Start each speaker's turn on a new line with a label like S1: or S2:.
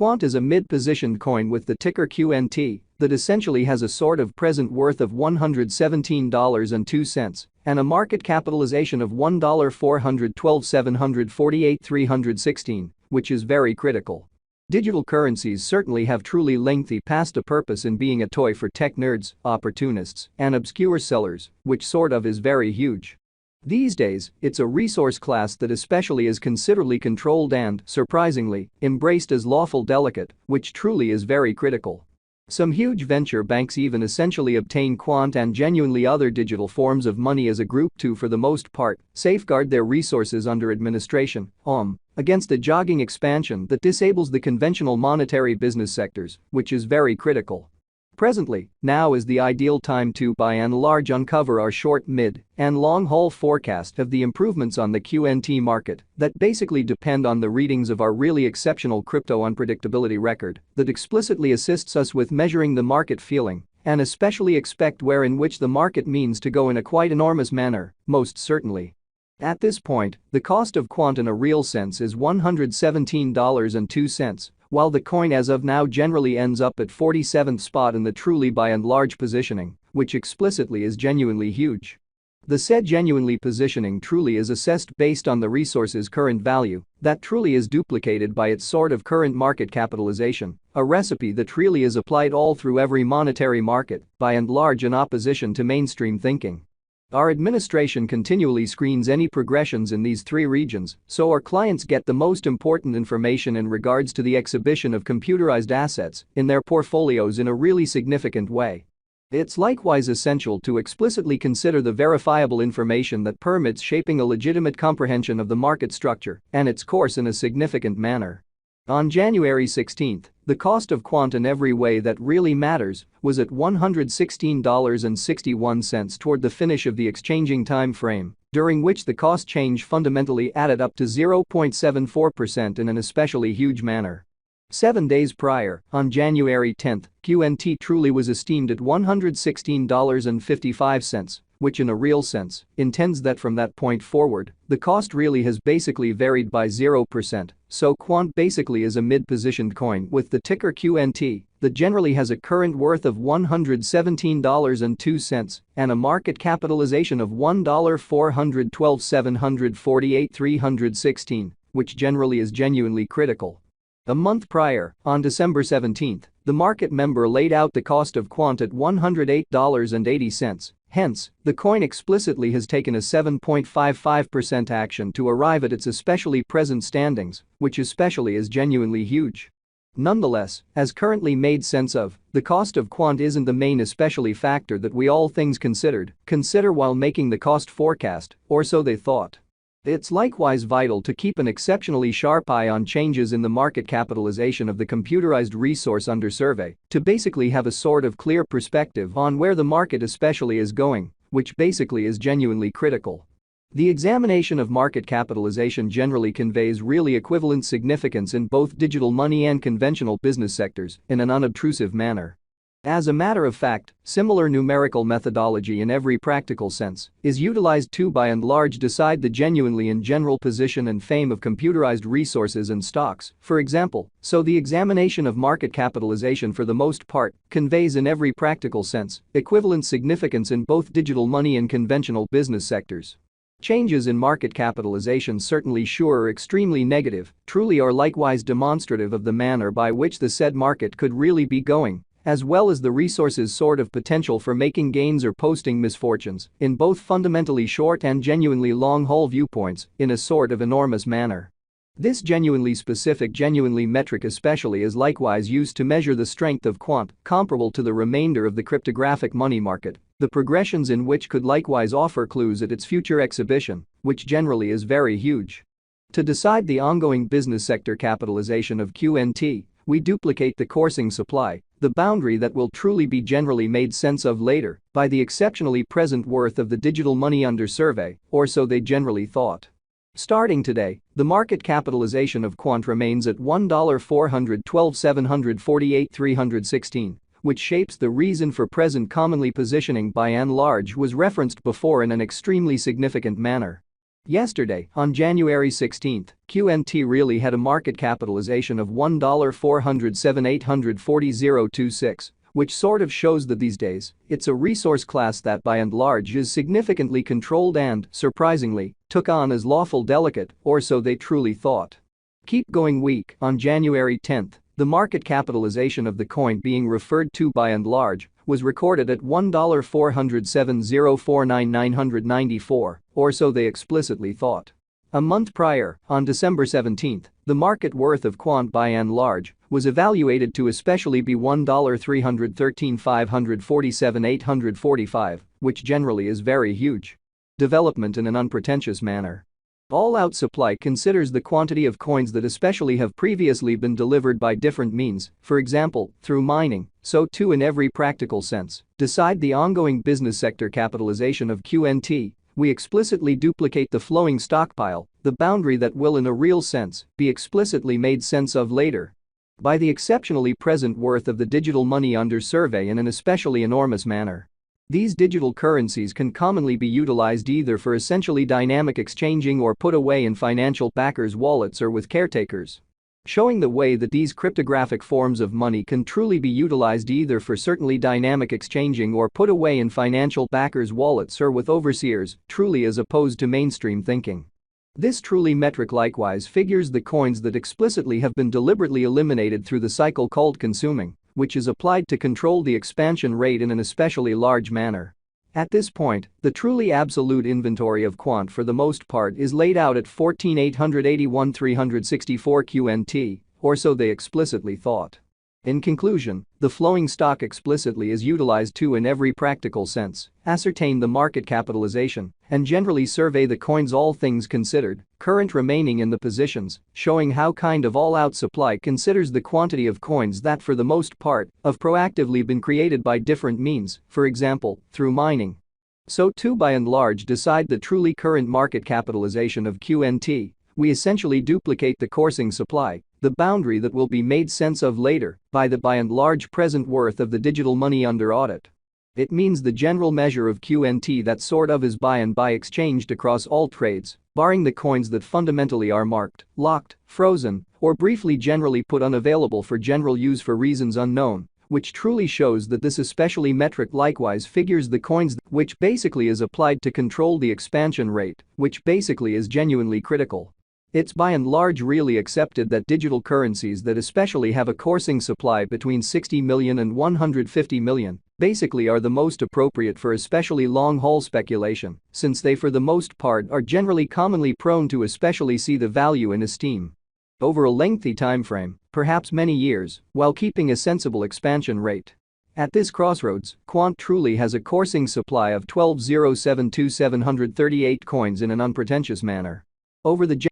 S1: Quant is a mid-positioned coin with the ticker QNT that essentially has a sort of present worth of $117.02 and a market capitalization of $1,412,748,316, which is very critical. Digital currencies certainly have truly lengthy past a purpose in being a toy for tech nerds, opportunists, and obscure sellers, which sort of is very huge. These days, it's a resource class that especially is considerably controlled and, surprisingly, embraced as lawful delicate, which truly is very critical. Some huge venture banks even essentially obtain Quant and genuinely other digital forms of money as a group to, for the most part, safeguard their resources under administration, against a jogging expansion that disables the conventional monetary business sectors, which is very critical. Presently, now is the ideal time to by and large uncover our short, mid, and long-haul forecast of the improvements on the QNT market that basically depend on the readings of our really exceptional crypto unpredictability record that explicitly assists us with measuring the market feeling and especially expect where in which the market means to go in a quite enormous manner, most certainly. At this point, the cost of Quant in a real sense is $117.02. While the coin as of now generally ends up at 47th spot in the truly by and large positioning, which explicitly is genuinely huge. The said genuinely positioning truly is assessed based on the resource's current value, that truly is duplicated by its sort of current market capitalization, a recipe that really is applied all through every monetary market, by and large in opposition to mainstream thinking. Our administration continually screens any progressions in these three regions so our clients get the most important information in regards to the exhibition of computerized assets in their portfolios in a really significant way. It's likewise essential to explicitly consider the verifiable information that permits shaping a legitimate comprehension of the market structure and its course in a significant manner. On January 16, the cost of Quant in every way that really matters was at $116.61 toward the finish of the exchanging time frame, during which the cost change fundamentally added up to 0.74% in an especially huge manner. 7 days prior, on January 10, QNT truly was esteemed at $116.55, which in a real sense intends that from that point forward, the cost really has basically varied by 0%, so Quant basically is a mid-positioned coin with the ticker QNT that generally has a current worth of $117.02 and a market capitalization of $1,412,748,316, which generally is genuinely critical. A month prior, on December 17, the market member laid out the cost of Quant at $108.80. Hence, the coin explicitly has taken a 7.55% action to arrive at its especially present standings, which especially is genuinely huge. Nonetheless, as currently made sense of, the cost of Quant isn't the main especially factor that we all things consider while making the cost forecast, or so they thought. It's likewise vital to keep an exceptionally sharp eye on changes in the market capitalization of the computerized resource under survey to basically have a sort of clear perspective on where the market especially is going, which basically is genuinely critical. The examination of market capitalization generally conveys really equivalent significance in both digital money and conventional business sectors in an unobtrusive manner. As a matter of fact, similar numerical methodology in every practical sense is utilized to by and large decide the genuinely and general position and fame of computerized resources and stocks, for example, so the examination of market capitalization for the most part conveys in every practical sense equivalent significance in both digital money and conventional business sectors. Changes in market capitalization certainly sure are extremely negative, truly are likewise demonstrative of the manner by which the said market could really be going, as well as the resource's sort of potential for making gains or posting misfortunes in both fundamentally short and genuinely long-haul viewpoints in a sort of enormous manner. This genuinely specific genuinely metric especially is likewise used to measure the strength of Quant comparable to the remainder of the cryptographic money market, the progressions in which could likewise offer clues at its future exhibition, which generally is very huge. To decide the ongoing business sector capitalization of QNT, we duplicate the coursing supply, the boundary that will truly be generally made sense of later by the exceptionally present worth of the digital money under survey, or so they generally thought. Starting today, the market capitalization of Quant remains at $1,412,748,316, which shapes the reason for present commonly positioning by and large was referenced before in an extremely significant manner. Yesterday, on January 16, QNT really had a market capitalization of $1,407,840,026, which sort of shows that these days, it's a resource class that by and large is significantly controlled and, surprisingly, took on as lawful delicate, or so they truly thought. Keep going week, on January 10, the market capitalization of the coin being referred to by and large was recorded at $1,407,049,994, or so they explicitly thought. A month prior, on December 17, the market worth of Quant by and large was evaluated to especially be $1,313,547,845, which generally is very huge. Development in an unpretentious manner. All-out supply considers the quantity of coins that especially have previously been delivered by different means, for example, through mining, so too in every practical sense. Decide the ongoing business sector capitalization of QNT. We explicitly duplicate the flowing stockpile, the boundary that will in a real sense be explicitly made sense of later by the exceptionally present worth of the digital money under survey in an especially enormous manner. These digital currencies can commonly be utilized either for essentially dynamic exchanging or put away in financial backers' wallets or with caretakers. Showing the way that these cryptographic forms of money can truly be utilized either for certainly dynamic exchanging or put away in financial backers' wallets or with overseers, truly as opposed to mainstream thinking. This truly metric likewise figures the coins that explicitly have been deliberately eliminated through the cycle called consuming, which is applied to control the expansion rate in an especially large manner. At this point, the truly absolute inventory of Quant for the most part is laid out at 14,881,364 QNT, or so they explicitly thought. In conclusion, the flowing stock explicitly is utilized to in every practical sense, ascertain the market capitalization, and generally survey the coins all things considered, current remaining in the positions, showing how kind of all-out supply considers the quantity of coins that for the most part have proactively been created by different means, for example, through mining. So too by and large decide the truly current market capitalization of QNT. We essentially duplicate the coursing supply, the boundary that will be made sense of later by the by and large present worth of the digital money under audit. It means the general measure of QNT that sort of is by and by exchanged across all trades, barring the coins that fundamentally are marked, locked, frozen, or briefly generally put unavailable for general use for reasons unknown, which truly shows that this especially metric likewise figures the coins which basically is applied to control the expansion rate, which basically is genuinely critical. It's by and large really accepted that digital currencies that especially have a coursing supply between 60 million and 150 million basically are the most appropriate for especially long-haul speculation, since they for the most part are generally commonly prone to especially see the value in esteem over a lengthy timeframe, perhaps many years, while keeping a sensible expansion rate. At this crossroads, Quant truly has a coursing supply of 12,072,738 coins in an unpretentious manner. Over the